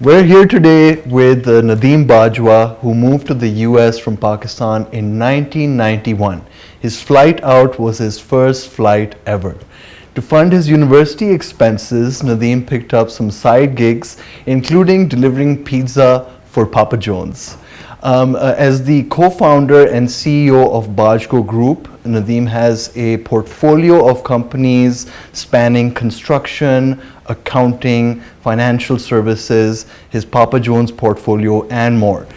We're here today with Nadeem Bajwa, who moved to the US from Pakistan in 1991. His flight out was his first flight ever. To fund his university expenses, Nadeem picked up some side gigs, including delivering pizza for Papa John's. As the co-founder and CEO of Bajco Group, Nadeem has a portfolio of companies spanning construction, accounting, financial services, his Papa John's portfolio, and more.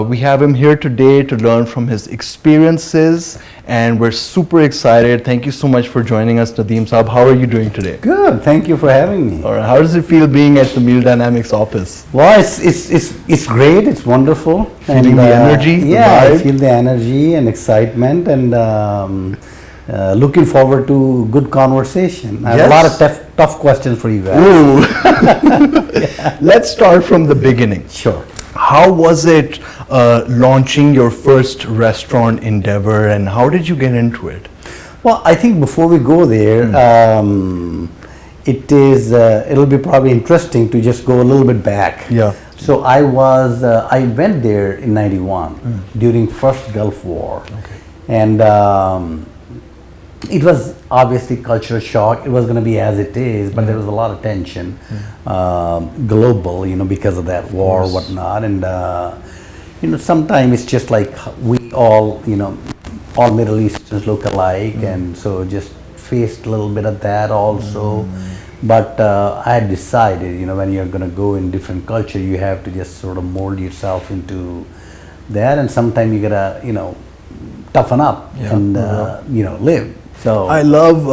We have him here today to learn from his experiences, and we're super excited. Thank you so much for joining us, Nadeem Saab. How are you doing today? Good. Thank you for having me. All right. How does it feel being at the Meal Dynamics office? Well, it's great. It's wonderful. Feeling the energy? Yeah, I feel the energy and excitement, and looking forward to good conversation. I have a lot of tough questions for you guys. Ooh. Let's start from the beginning. Sure. How was it launching your first restaurant endeavor, and how did you get into it? Well, I think before we go there, it'll be probably interesting to just go a little bit back. Yeah. So I went there in '91 during first Gulf War, and it was obviously cultural shock. It was going to be as it is, but there was a lot of tension, global, because of that war, whatnot. And sometimes it's just like we all Middle Easterns look alike, and so just faced a little bit of that also. But I had decided, when you're going to go in different culture, you have to just sort of mold yourself into that, and sometimes you gotta, toughen up and live. So I love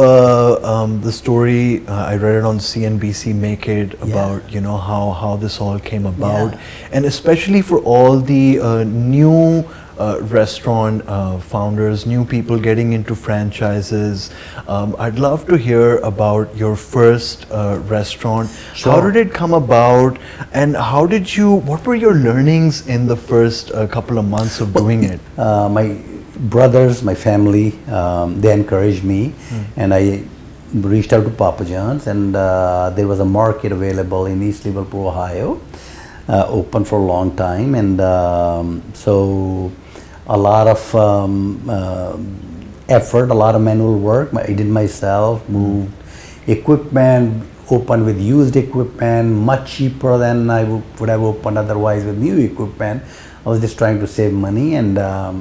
the story. I read it on CNBC Make It about how this all came about, and especially for all the new restaurant founders, new people getting into franchises. I'd love to hear about your first restaurant. Sure. How did it come about, and what were your learnings in the first couple of months of doing it? My brothers, my family, they encouraged me, and I reached out to Papa John's, and there was a market available in East Liverpool, Ohio, open for a long time, and so a lot of effort, a lot of manual work. I did myself, moved equipment, opened with used equipment, much cheaper than I would have opened otherwise with new equipment. I was just trying to save money, and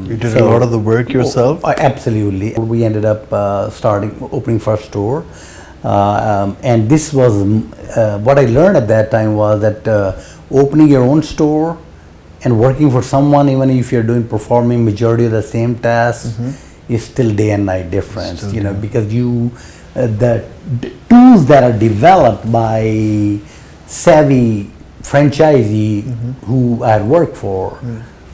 you did a lot of the work yourself? Absolutely. We ended up opening first store, and this was what I learned at that time was that opening your own store and working for someone, even if you're performing majority of the same tasks, is still day and night difference. Because the tools that are developed by savvy franchisee who I had worked for,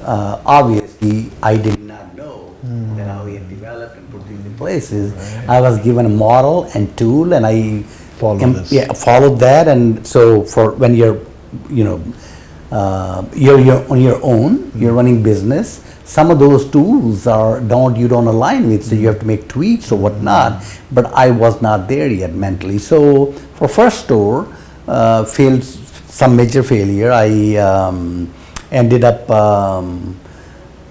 obviously I did not know how we had developed and put these in places. I was given a model and tool, and I followed that. And so for when you're on your own, you're running business, some of those tools you don't align with, so you have to make tweaks or whatnot. But I was not there yet mentally. So for first store, failed some major failure. I ended up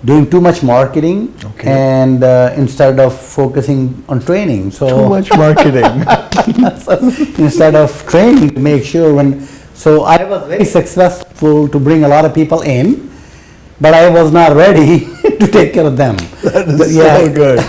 doing too much marketing, and instead of focusing on training. So too much marketing. So instead of training to make sure so I was very successful to bring a lot of people in, but I was not ready to take care of them. That is so good.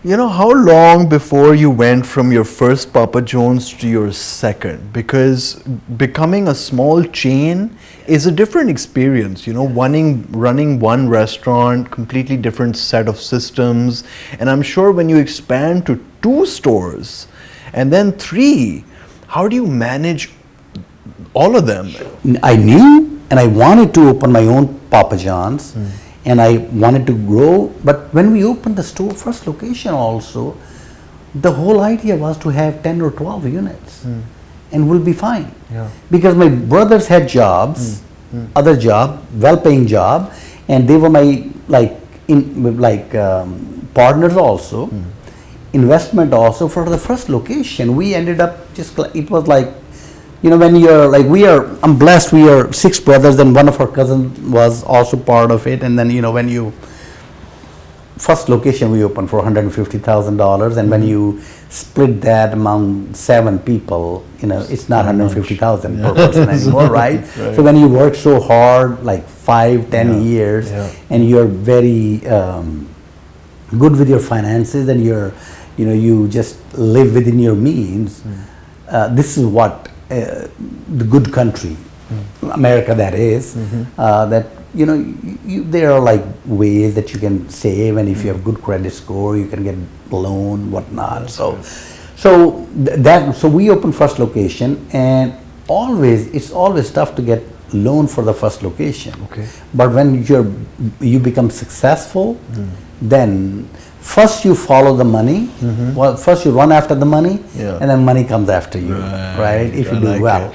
How long before you went from your first Papa John's to your second? Because becoming a small chain is a different experience. Running one restaurant, completely different set of systems. And I'm sure when you expand to 2 stores and then 3, how do you manage all of them? I knew, and I wanted to open my own Papa John's, and I wanted to grow. But when we opened the store, first location also, the whole idea was to have 10 or 12 units, and we'll be fine. Yeah. Because my brothers had jobs, other job, well-paying job, and they were my partners also, investment also for the first location. We ended up it was like when you're like I'm blessed. We are 6 brothers. Then one of our cousins was also part of it. And then when you first location we opened for $150,000, and when you split that among 7 people, it's not 150,000 per person anymore, right? So when you work so hard, like 5-10 years, and you're very good with your finances, and you just live within your means. This is what the good country, America, that is. That there are like ways that you can save, and if you have good credit score, you can get loan, whatnot. So we opened first location, and it's always tough to get loan for the first location. Okay. But when you become successful, then first you follow the money. Well, first you run after the money, and then money comes after you, right? If you do well,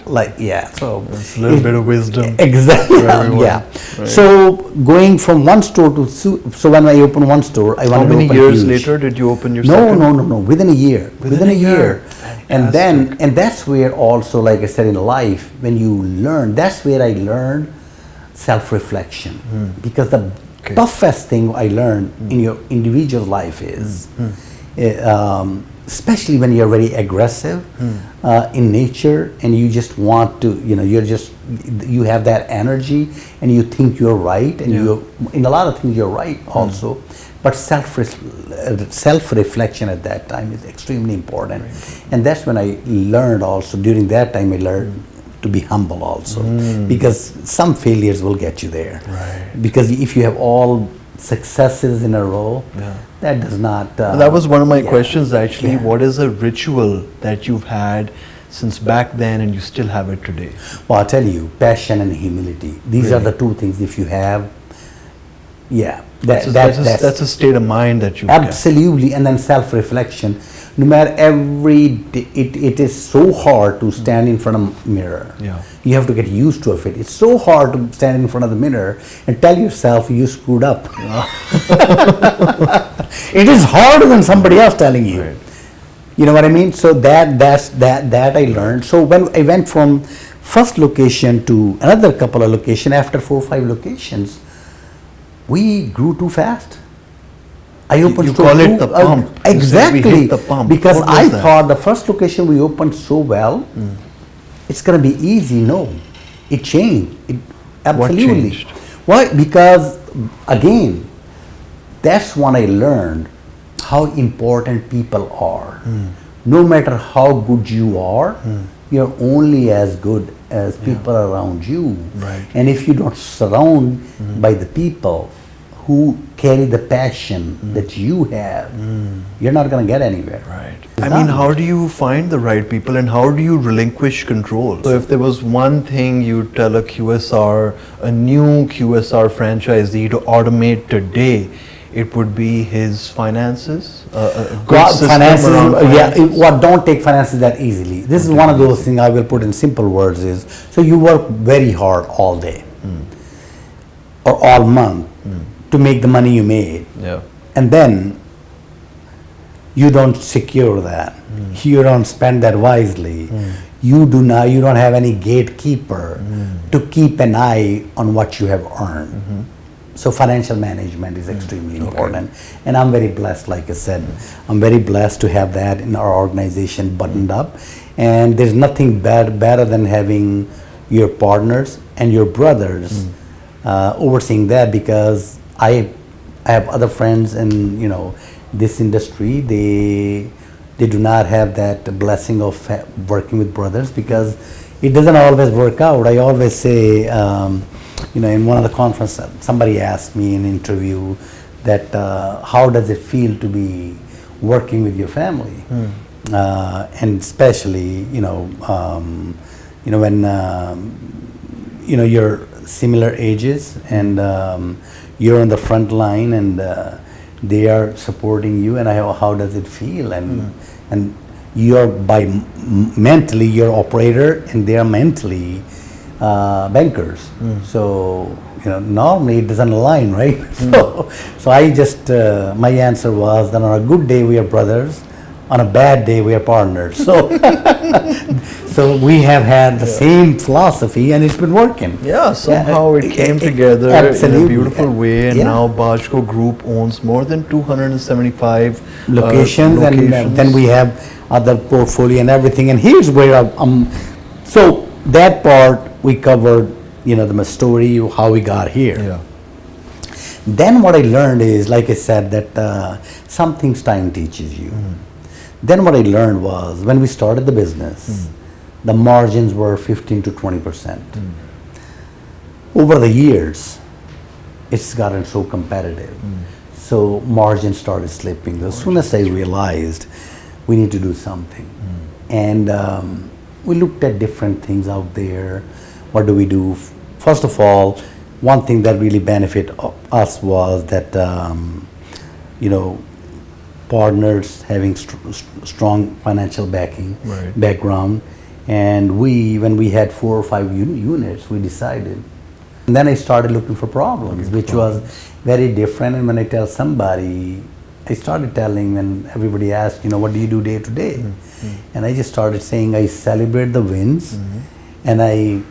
so it's a little bit of wisdom. Exactly. Right. So going from one store to so when I opened one store, I wanted to open How many years huge. later did you open your second? No. Within a year. Within a year. Fantastic. And that's where also, like I said, in life, when you learn, that's where I learned self-reflection, because the toughest thing I learned in your individual life is, especially when you're very aggressive in nature, and you just want to, you have that energy, and you think you're right, and in a lot of things you're right also, but self-reflection at that time is extremely important, and that's when I learned also. During that time, I learned to be humble also, because some failures will get you there. Right. Because if you have all successes in a row, that does not. That was one of my questions actually. What is a ritual that you've had since back then and you still have it today? Well, I'll tell you, passion and humility. These are the 2 things. If you have, that's a state of mind that you absolutely. And then self-reflection. No matter every day, it is so hard to stand in front of a mirror. You have to get used to it. It's so hard to stand in front of the mirror and tell yourself you screwed up. It is harder than somebody else telling you. Right. You know what I mean? So that I learned. So when I went from first location to another couple of locations, after 4 or 5 locations, we grew too fast. I opened you call it the pump. Exactly. We hit the pump. Because What was I that? thought the first location we opened so well, it's going to be easy. No, it changed. Absolutely. What changed? Why? Because again, that's when I learned how important people are. No matter how good you are, you're only as good as people around you. Right. And if you don't surround by the people who carry the passion that you have, you're not going to get anywhere. Right. I mean, how do you find the right people, and how do you relinquish control? So if there was one thing you'd tell a QSR, a new QSR franchisee to automate today, it would be his finances, a good system around finances. Don't take finances that easily. This is one of those things I will put in simple words is, so you work very hard all day or all month to make the money you made. And then you don't secure that. You don't spend that wisely. You don't have any gatekeeper to keep an eye on what you have earned. So financial management is extremely important. And I'm very blessed, like I said, I'm very blessed to have that in our organization buttoned up. And there's nothing better than having your partners and your brothers overseeing that, because I have other friends in this industry. They do not have that blessing of working with brothers, because it doesn't always work out. I always say, in one of the conferences, somebody asked me in an interview that how does it feel to be working with your family, and especially when you're similar ages and you're on the front line and they are supporting you, and how does it feel? And you're mentally you're operator, and they are mentally bankers. So normally it doesn't align, right? So I just my answer was that on a good day we are brothers, on a bad day we are partners. So So we have had the same philosophy, and it's been working. Yeah, somehow it came together in a beautiful way, and now Bajco Group owns more than 275 locations, and then we have other portfolio and everything. And here's where so that part we covered, the story, how we got here. Yeah. Then what I learned is, like I said, that some things time teaches you. Then what I learned was, when we started the business, the margins were 15 to 20%. Over the years, it's gotten so competitive. So margins started slipping. As soon as I realized we need to do something. And we looked at different things out there. What do we do? First of all, one thing that really benefited us was that, partners having strong financial background. And when we had 4 or 5 units, we decided. And then I started looking for problems, which was very different. And when I tell somebody, I started telling, when everybody asked, what do you do day to day? And I just started saying, I celebrate the wins, and I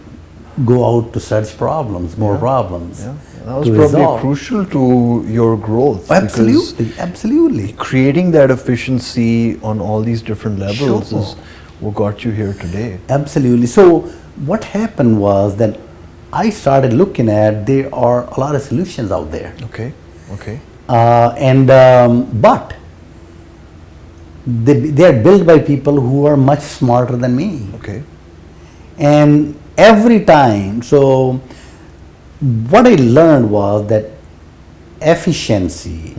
go out to search problems, more problems. Yeah. That was probably crucial to your growth. Absolutely. Creating that efficiency on all these different levels is what got you here today. Absolutely. So what happened was that I started looking at, there are a lot of solutions out there. Okay. But they are built by people who are much smarter than me. Okay. And every time, so what I learned was that efficiency,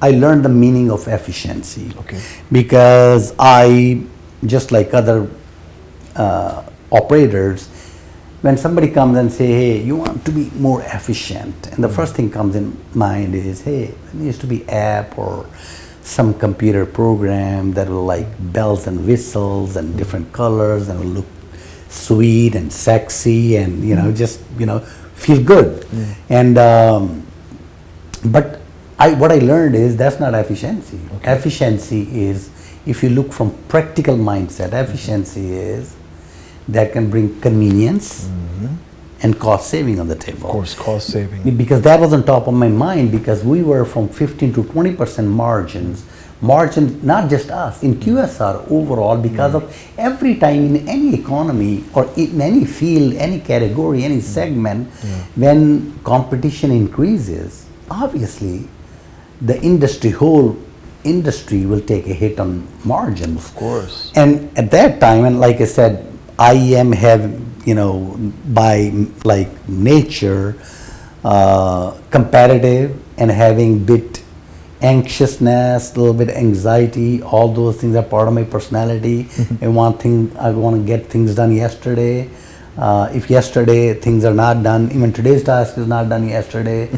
I learned the meaning of efficiency. Okay. Because I, just like other operators, when somebody comes and say, hey, you want to be more efficient, and the first thing comes in mind is, hey, there needs to be app or some computer program that will like bells and whistles and different colors and will look sweet and sexy and just feel good. And but what I learned is that's not efficiency. Efficiency is, if you look from practical mindset, efficiency is that can bring convenience and cost saving on the table. Of course, cost saving. Because that was on top of my mind, because we were from 15 to 20% margins, not just us, in QSR overall, because of every time in any economy or in any field, any category, any segment, when competition increases, obviously the whole industry will take a hit on margins. Of course. And at that time, and like I said, I am by like nature competitive and having bit anxiousness, a little bit anxiety. All those things are part of my personality. I want to get things done yesterday. If yesterday things are not done, even today's task is not done yesterday,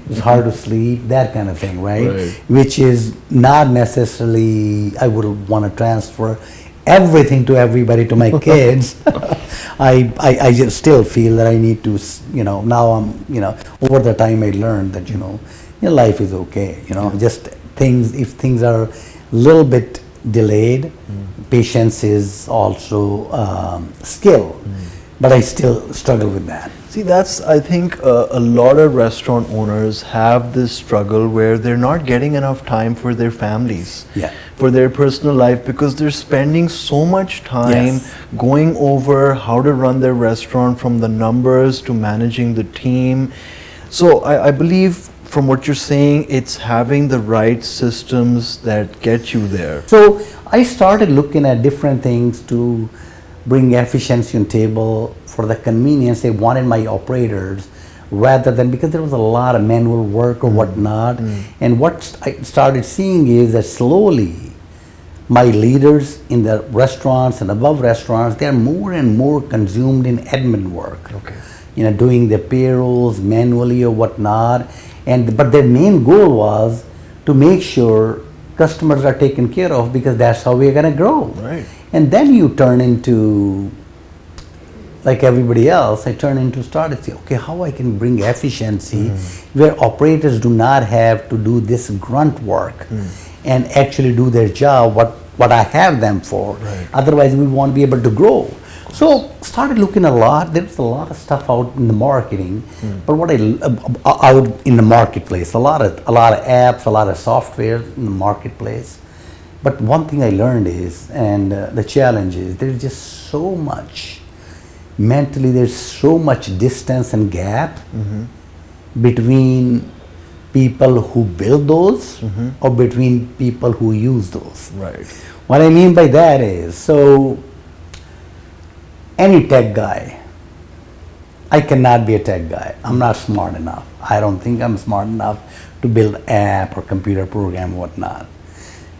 it's hard to sleep, that kind of thing, right? Which is not necessarily, I would want to transfer everything to everybody, to my kids. I just still feel that I need to, now I'm, over the time I learned that, your life is okay, just if things are a little bit delayed, patience is also skill. But I still struggle with that. See, I think a lot of restaurant owners have this struggle where they're not getting enough time for their families, for their personal life, because they're spending so much time going over how to run their restaurant, from the numbers to managing the team. So I believe, from what you're saying, it's having the right systems that get you there. So I started looking at different things to bring efficiency on table for the convenience. I wanted my operators, rather than, because there was a lot of manual work or whatnot. And what I started seeing is that slowly my leaders in the restaurants and above restaurants, they are more and more consumed in admin work. Doing their payrolls manually or whatnot. But their main goal was to make sure customers are taken care of, because that's how we're going to grow. Right. And then you turn into, like everybody else, I started to say, okay, how I can bring efficiency where operators do not have to do this grunt work and actually do their job, what I have them for. Otherwise, we won't be able to grow. So started looking a lot. There's a lot of stuff out in the marketing, but what out in the marketplace, a lot of apps, a lot of software in the marketplace. But one thing I learned is, and the challenge is, there's just so much mentally. There's so much distance and gap between people who build those or between people who use those. Right. What I mean by that is, so any tech guy, I cannot be a tech guy. I'm not smart enough. I don't think I'm smart enough to build app or computer program, whatnot.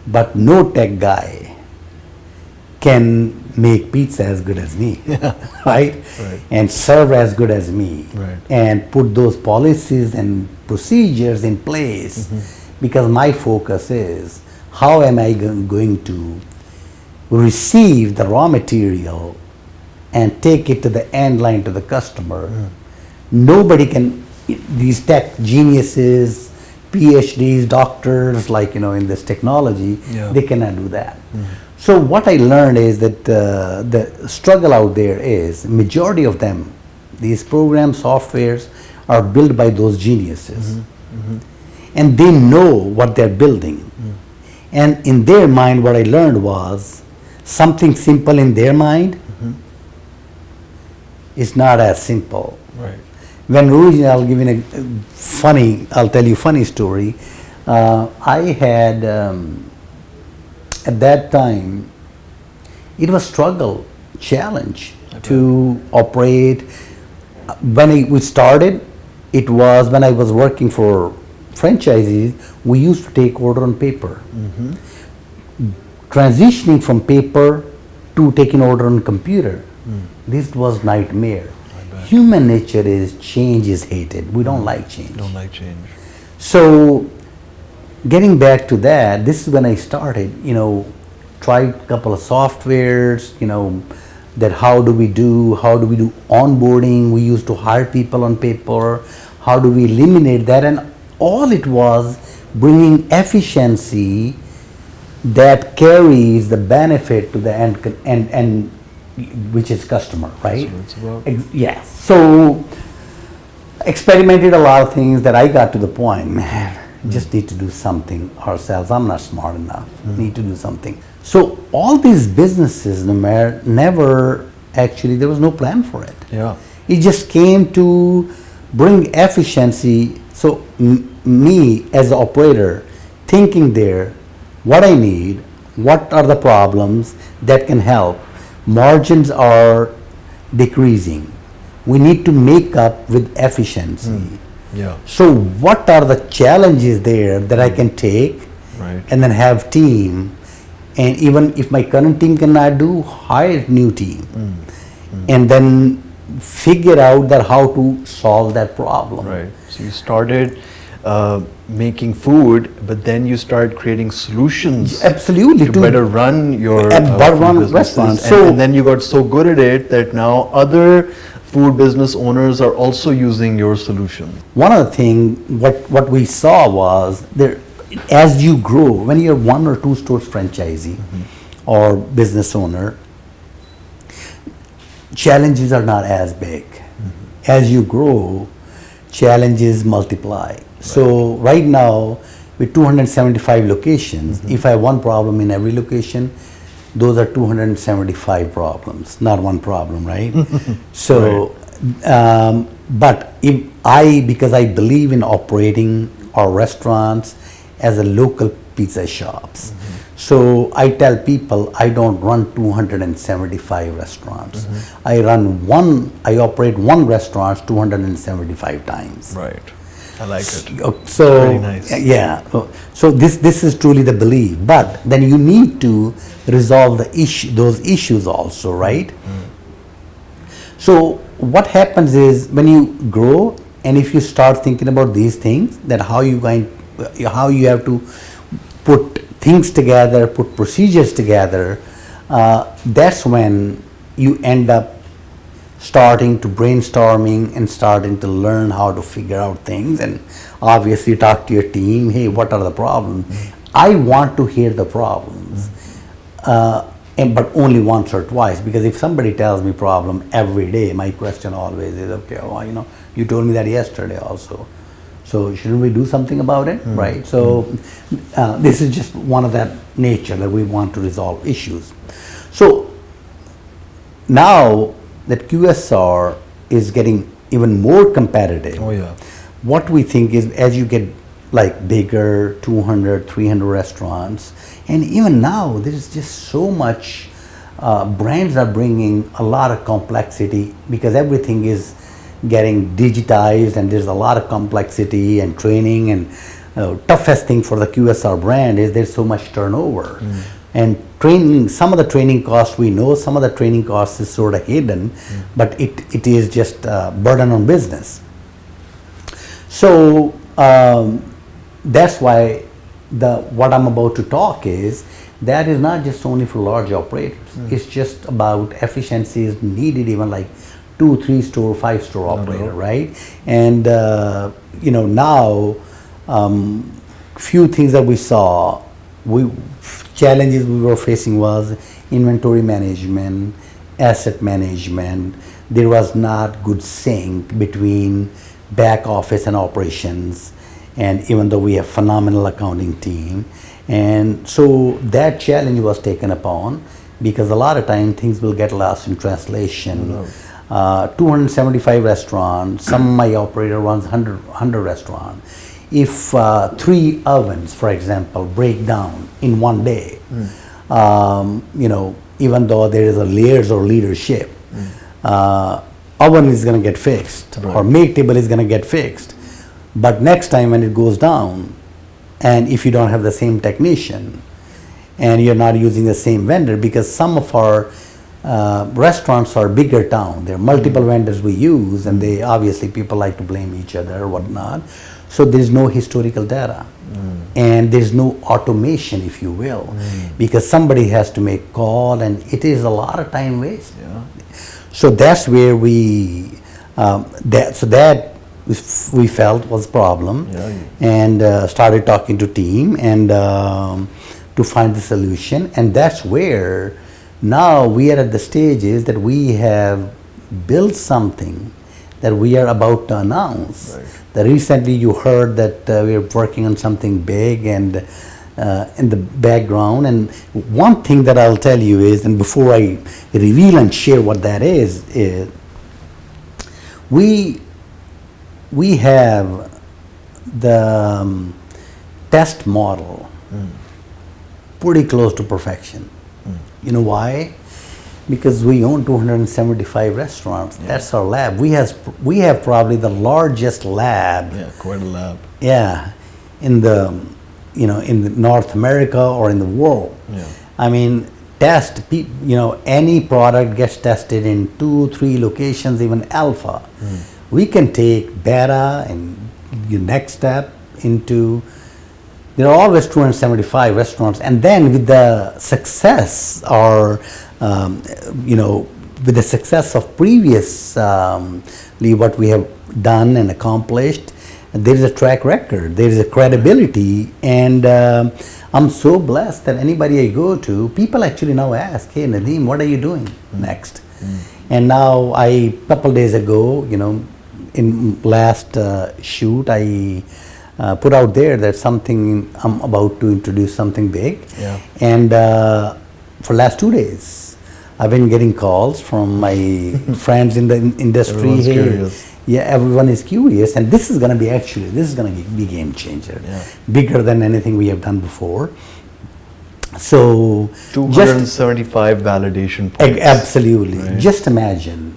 But no tech guy can make pizza as good as me, right? And serve as good as me, and put those policies and procedures in place, because my focus is how am I going to receive the raw material and take it to the end line to the customer. Nobody can, these tech geniuses, PhDs, doctors, like, in this technology, they cannot do that. So what I learned is that the struggle out there is, majority of them, these programs, softwares, are built by those geniuses. And they know what they're building. And in their mind, what I learned was, something simple in their mind is not as simple. When originally, I'll tell you a funny story. I had, at that time, it was struggle, challenge to operate. When we started, it was when I was working for franchisees, we used to take order on paper. Transitioning from paper to taking order on computer, this was nightmare. Human nature is change is hated. We don't like change. Don't like change. So getting back to that, this is when I started, tried a couple of softwares, that how do we do onboarding. We used to hire people on paper. How do we eliminate that? And all it was bringing efficiency that carries the benefit to the end which is customer, right? That's what it's about. Yes. So experimented a lot of things that I got to the point, man, just need to do something ourselves. I'm not smart enough. Need to do something. So all these businesses, never actually, there was no plan for it. It just came to bring efficiency. So me as an operator, thinking there, what I need, what are the problems that can help. Margins are decreasing. We need to make up with efficiency. So what are the challenges there that I can take and then have team, and even if my current team cannot do, hire new team and then figure out that how to solve that problem. So you started making food, but then you start creating solutions absolutely to better run your restaurant. And then you got so good at it that now other food business owners are also using your solution. One of the things what we saw was there, as you grow, when you're one or two stores franchisee or business owner, challenges are not as big. As you grow, challenges multiply. So right now, with 275 locations, if I have one problem in every location, those are 275 problems, not one problem, right? So, but because I believe in operating our restaurants as a local pizza shops, so I tell people I don't run 275 restaurants. I operate one restaurant 275 times. I like it. So very nice. Yeah. So this is truly the belief. But then you need to resolve those issues also, right? So what happens is when you grow, and if you start thinking about these things, that how you have to put things together, put procedures together, that's when you end up starting to brainstorming and starting to learn how to figure out things, and obviously talk to your team, hey, what are the problems? I want to hear the problems. and but only once or twice, because if somebody tells me problem every day, my question always is, okay, well, you told me that yesterday also, so shouldn't we do something about it, right? So this is just one of that nature that we want to resolve issues. So now that QSR is getting even more competitive, what we think is, as you get like bigger, 200, 300 restaurants, and even now there's just so much, brands are bringing a lot of complexity, because everything is getting digitized and there's a lot of complexity and training, and toughest thing for the QSR brand is there's so much turnover. And training, some of the training costs we know, some of the training costs is sort of hidden, but it is just a burden on business. So that's why what I'm about to talk is, that is not just only for large operators. It's just about efficiencies needed, even like 2, 3 store, 5 store operator, right? And now few things that we saw, challenges we were facing was inventory management, asset management. There was not good sync between back office and operations, and even though we have phenomenal accounting team, and so that challenge was taken upon, because a lot of time things will get lost in translation. 275 restaurants, some of my operator runs 100 restaurant. If 3 ovens, for example, break down in one day, even though there is a layers or leadership, oven is going to get fixed, or make table is going to get fixed. But next time when it goes down, and if you don't have the same technician, and you're not using the same vendor, because some of our restaurants are bigger town, there are multiple vendors we use, and they obviously, people like to blame each other or whatnot. So there's no historical data, and there's no automation, if you will, because somebody has to make call, and it is a lot of time waste. So that's where we felt was a problem, and started talking to team and to find the solution. And that's where now we are at the stages that we have built something that we are about to announce. That recently you heard that we are working on something big and in the background. And one thing that I'll tell you is, and before I reveal and share what that is we have the test model pretty close to perfection. You know why? Because we own 275 restaurants. That's our lab. We have probably the largest lab. Yeah, quite a lab. Yeah, in the North America or in the world. I mean, any product gets tested in 2, 3 locations, even alpha. We can take beta and the next step into. There are always 275 restaurants, and then with the success, or with the success of previously what we have done and accomplished, there is a track record, there is a credibility, and I'm so blessed that anybody I go to, people actually now ask, "Hey Nadeem, what are you doing next?" And now, a couple days ago, in last shoot, I put out there that something, I'm about to introduce something big, and for last 2 days I've been getting calls from my friends in the industry. Everyone's curious. Yeah, everyone is curious, and this is going to be game changer, bigger than anything we have done before. So 275 validation points. Absolutely, right? Just imagine.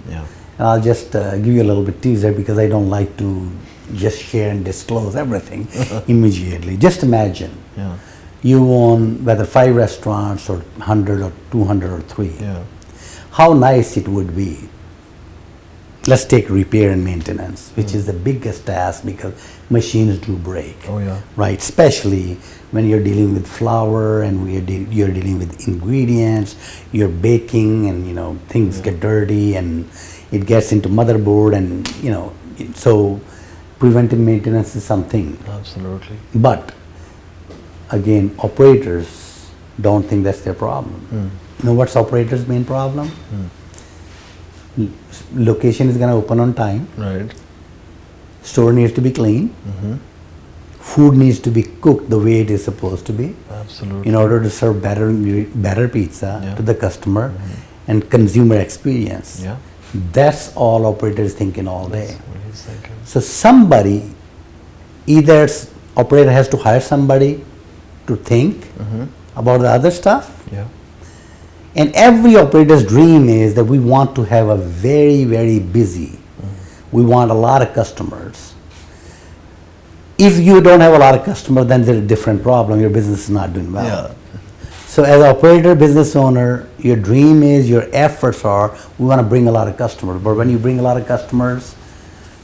And I'll just give you a little bit teaser, because I don't like to just share and disclose everything immediately. Just imagine you own whether 5 restaurants or 100 or 200 or 3. How nice it would be. Let's take repair and maintenance, which is the biggest task, because machines do break. Right, especially when you're dealing with flour and you're dealing with ingredients, you're baking, and things get dirty and it gets into motherboard, and so preventive maintenance is something. Absolutely. But again, operators don't think that's their problem. You know what's operator's main problem? Location is going to open on time. Right. Store needs to be clean. Food needs to be cooked the way it is supposed to be Absolutely. in order to serve better pizza Yeah. to the customer and consumer experience. Yeah. That's all operators thinking all day. That's what he's thinking. So somebody, operator has to hire somebody to think about the other stuff. Yeah. And every operator's dream is that we want to have a very, very busy. We want a lot of customers. If you don't have a lot of customers, then there's a different problem. Your business is not doing well. Yeah. So as an operator, business owner, your dream is, your efforts are, we want to bring a lot of customers. But when you bring a lot of customers,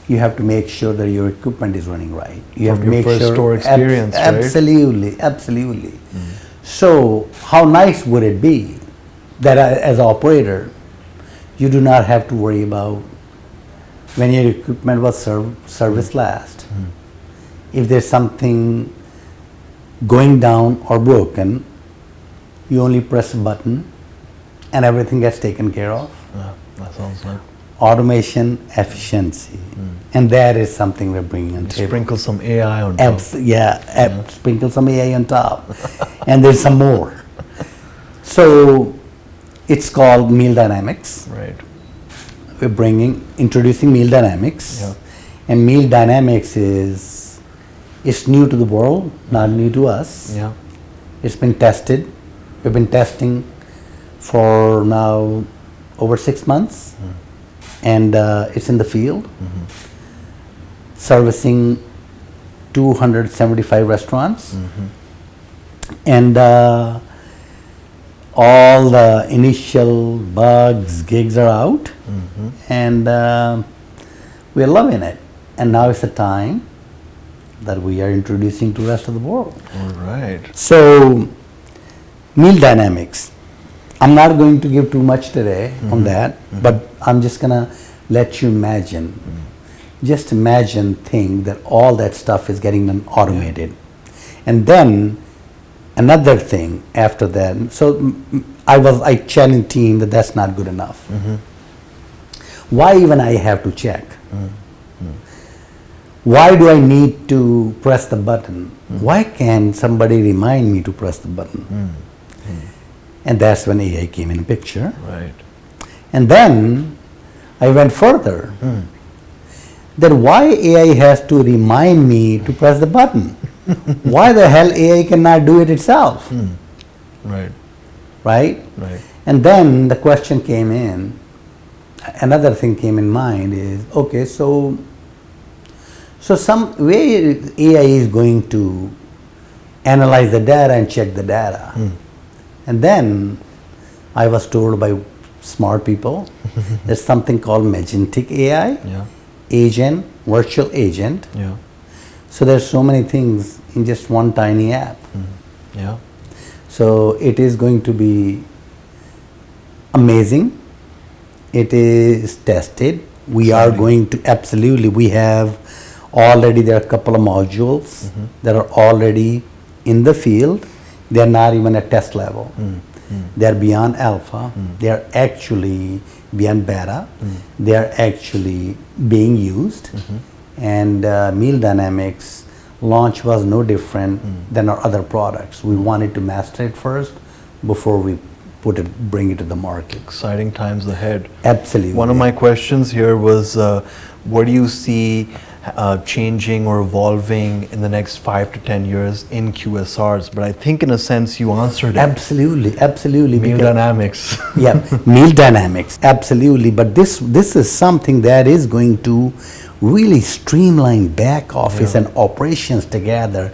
you have to make sure that your equipment is running right. You have From to your make first sure store experience, right? Absolutely, absolutely. So how nice would it be that as an operator, you do not have to worry about when your equipment was serviced last. If there's something going down or broken, you only press a button and everything gets taken care of. Yeah. That sounds like. Automation, efficiency, and that is something we're bringing on table. Sprinkle some AI on top. Sprinkle some AI on top, and there's some more. So it's called Meal Dynamics. Right. We're introducing Meal Dynamics, Yeah. and Meal Dynamics it's new to the world, not new to us. Yeah. It's been tested. We've been testing for now over 6 months, and it's in the field, servicing 275 restaurants, and all the initial bugs, gigs are out, and we're loving it. And now it's the time that we are introducing to the rest of the world. All right. So, Meal Dynamics. I'm not going to give too much today on that, but I'm just gonna let you imagine. Just think that all that stuff is getting done automated. And then another thing after that, so I challenged team that that's not good enough. Why even I have to check? Why do I need to press the button? Why can't somebody remind me to press the button? And that's when AI came in the picture. Right. And then I went further. That why AI has to remind me to press the button? Why the hell AI cannot do it itself? Right. Right? Right. And then the question came in, another thing came in mind is, okay, so some way AI is going to analyze the data and check the data. And then I was told by smart people, there's something called Magentic AI, Yeah. agent, virtual agent. Yeah. So there's so many things in just one tiny app. Yeah. So it is going to be amazing. It is tested. We are going to, absolutely, we have already, there are a couple of modules that are already in the field. They're not even at test level. They're beyond alpha. They're actually beyond beta. They're actually being used. And Meal Dynamics launch was no different than our other products. We wanted to master it first before we bring it to the market. Exciting times ahead. Absolutely. One of my questions here was, what do you see changing or evolving in the next 5 to 10 years in QSRs? But I think in a sense you answered it. Absolutely, absolutely. Meal Dynamics. Yeah, Meal Dynamics, absolutely. But this is something that is going to really streamline back office and operations together.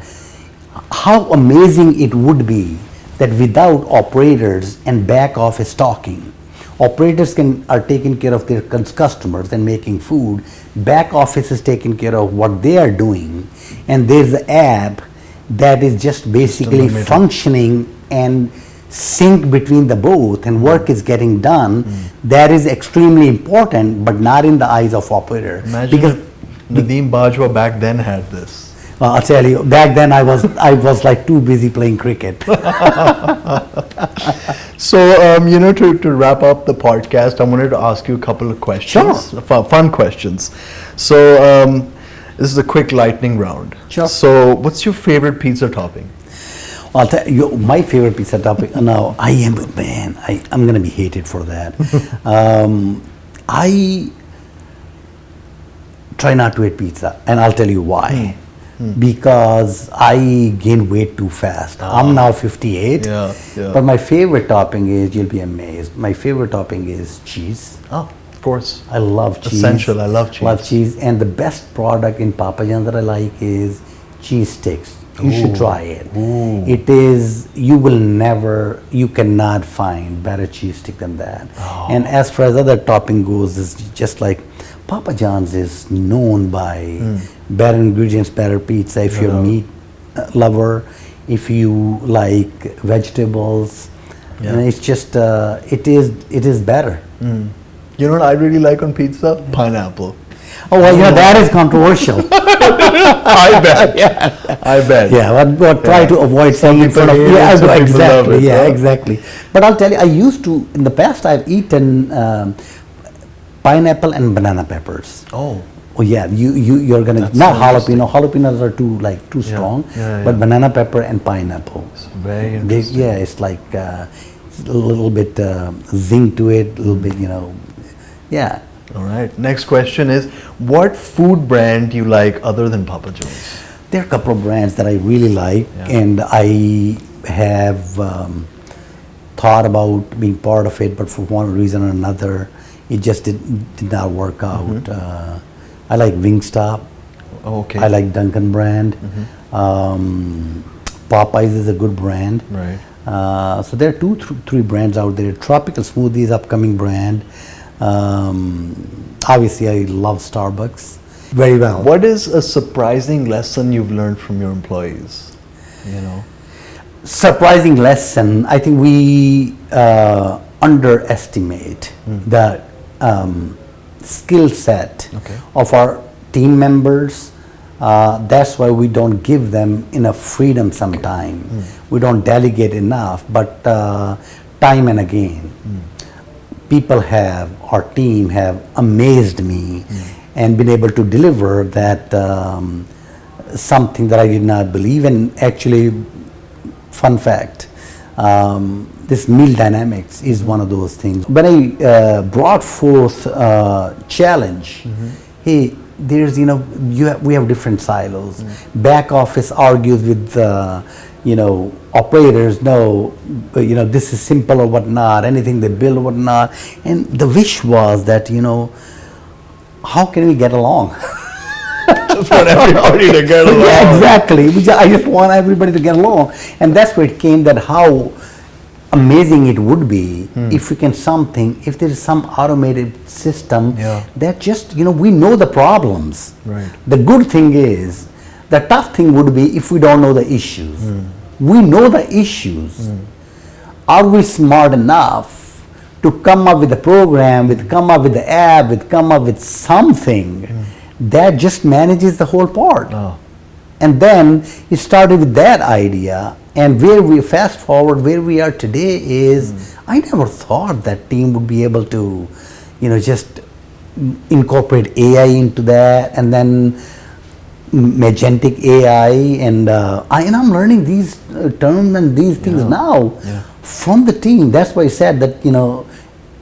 How amazing it would be that without operators and back office talking, operators are taking care of their customers and making food. Back office is taking care of what they are doing, and there's an app that is just basically functioning and sync between the both, and work is getting done. That is extremely important, but not in the eyes of operator. Imagine if Nadeem Bajwa back then had this. Well, I'll tell you, back then I was like too busy playing cricket. So, to wrap up the podcast, I wanted to ask you a couple of questions, Sure. fun questions. So, this is a quick lightning round. Sure. So, what's your favorite pizza topping? I'll tell you, my favorite pizza topping. Now, I'm gonna be hated for that. I try not to eat pizza, and I'll tell you why. Because I gained weight too fast. I'm now 58. Yeah, yeah. But my favorite topping is, you'll be amazed. My favorite topping is cheese. Oh, of course. I love cheese. Essential. I love cheese. Love cheese. And the best product in Papa John's that I like is cheese sticks. You should try it. Ooh. It is, you cannot find better cheese stick than that. Oh. And as far as other topping goes, it's just like Papa John's is known by better ingredients, better pizza. If you're a meat lover, if you like vegetables, and it's just, it is better. You know what I really like on pizza? Pineapple. Oh, well, that is controversial. I bet. I bet. Yeah, but try to avoid saying in people front of. hate it, Yeah, some people exactly. love it, Yeah, huh? exactly. But I'll tell you, I used to in the past. I've eaten pineapple and banana peppers. Oh. Oh yeah, you're gonna That's not so jalapeno. Jalapenos are too strong. Yeah, But yeah. banana pepper and pineapple. It's very They, interesting. yeah, it's like it's a little bit zing to it, a little bit, yeah. All right. Next question is, what food brand do you like other than Papa John's? There are a couple of brands that I really like, Yeah. and I have thought about being part of it, but for one reason or another, it just did not work out. I like Wingstop. Oh, okay. I like Dunkin' brand. Popeyes is a good brand. Right. So there are three brands out there. Tropical Smoothies, upcoming brand. Obviously, I love Starbucks very well. What is a surprising lesson you've learned from your employees? Surprising lesson, I think we underestimate the skill set of our team members. That's why we don't give them enough freedom sometimes. We don't delegate enough, but time and again, our team have amazed me and been able to deliver that something that I did not believe in. Actually, fun fact, this meal dynamics is one of those things. When I brought forth challenge, hey, there's, we have different silos. Back office argues with, operators, no, this is simple or whatnot, anything they build or whatnot. And the wish was that, how can we get along? Just want everybody to get along. Yeah, exactly. I just want everybody to get along. And that's where it came, that how amazing it would be if we can if there is some automated system that just, we know the problems. Right. The good thing is, the tough thing would be if we don't know the issues. We know the issues. Are we smart enough to come up with a program, come up with the app, come up with something that just manages the whole part? Oh. And then it started with that idea, and fast forward where we are today is, I never thought that team would be able to, just incorporate AI into that, and then Magentic AI, and I'm learning these terms and these things now from the team. That's why I said that,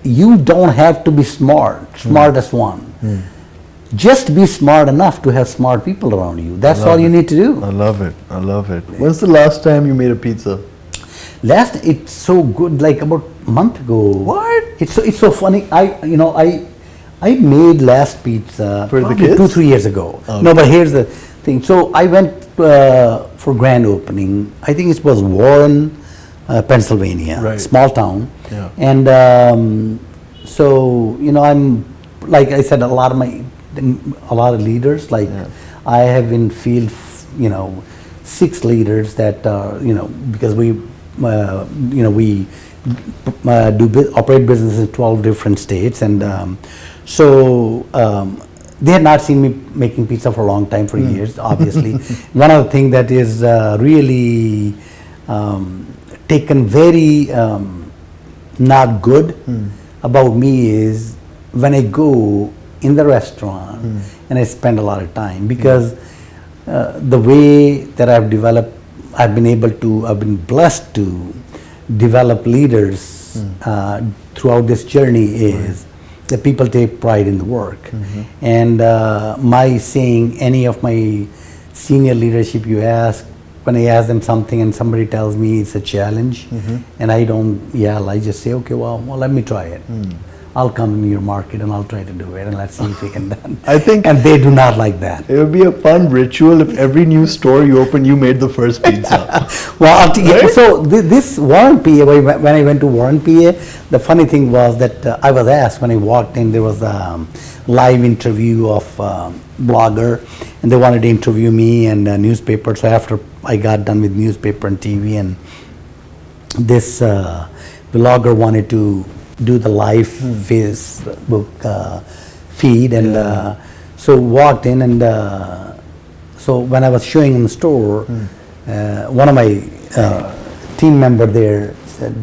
you don't have to be smartest one. Just be smart enough to have smart people around you. That's all you need to do. I love it. I love it. When's the last time you made a pizza? It's so good, like about a month ago. What? It's so funny. I made last pizza For the probably kids? 2-3 years ago. Okay. No, but here's the thing. So I went for grand opening. I think it was Warren, Pennsylvania, Right. small town. Yeah. And so I'm, like I said, a lot of leaders. Like I have in field, 6 leaders that because we operate business in 12 different states, and they had not seen me making pizza for a long time, for years, obviously. One of the things that is really taken very not good about me is when I go in the restaurant and I spend a lot of time, because the way that I've developed, I've been blessed to develop leaders throughout this journey is that people take pride in the work. And my saying, any of my senior leadership, you ask, when I ask them something and somebody tells me it's a challenge, and I don't yell, I just say, okay, well, let me try it. I'll come in your market and I'll try to do it, and let's see if we can done. I think and they do not like that. it would be a fun ritual if every new store you open, you made the first pizza. Well, Right? so this Warren PA, when I went to Warren PA, the funny thing was that I was asked when I walked in, there was a live interview of blogger, and they wanted to interview me and newspaper. So after I got done with newspaper and TV, and this blogger wanted to do the live Facebook feed, and so walked in, and so when I was showing in the store, one of my team member there said,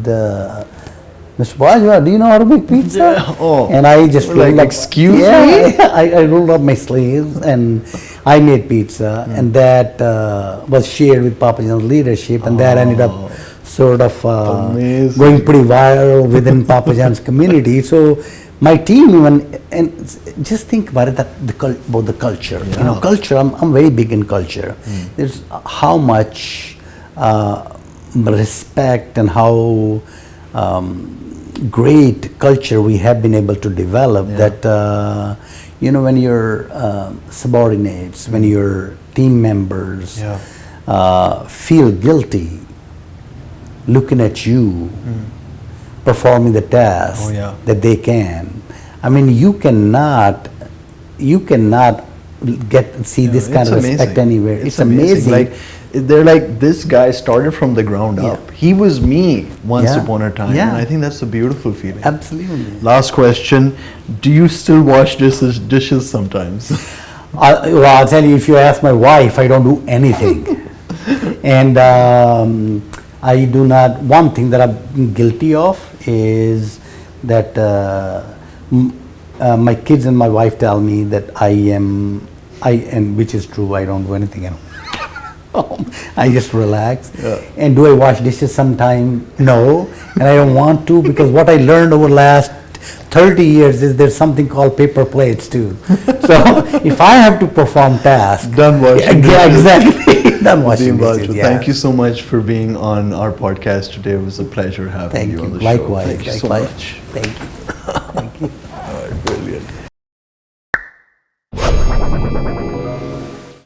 Mr. Bajwa, do you know how to make pizza? Yeah. Oh. And I just Like, rolled up, excuse me? I rolled up my sleeves and I made pizza, and that was shared with Papa John's leadership, and that ended up sort of Amazing. going pretty viral within Papa John's community. So my team even, and just think about it, about the culture. You know, culture, I'm very big in culture. There's how much respect and how great culture we have been able to develop, that you know, when your subordinates, when your team members feel guilty looking at you performing the task that they can, I mean, you cannot see this kind of respect anywhere. It's amazing. Like, they're like, this guy started from the ground up. He was me once upon a time, and I think that's a beautiful feeling. Absolutely. Last question: do you still wash dishes sometimes? Well, I'll tell you, if you ask my wife, I don't do anything. And I do not, one thing that I'm guilty of is that my kids and my wife tell me that and which is true, I don't do anything at home. I just relax. And do I wash dishes sometime? No. And I don't want to, because what I learned over the last 30 years is there's something called paper plates too. So if I have to perform tasks, Done washing dishes. Yeah, exactly. Done washing Nadeem dishes. Bajwa, thank you so much for being on our podcast today. It was a pleasure having Thank you you. on the show. Likewise. Thank you so Likewise. much. Thank you. Thank you. All right, brilliant.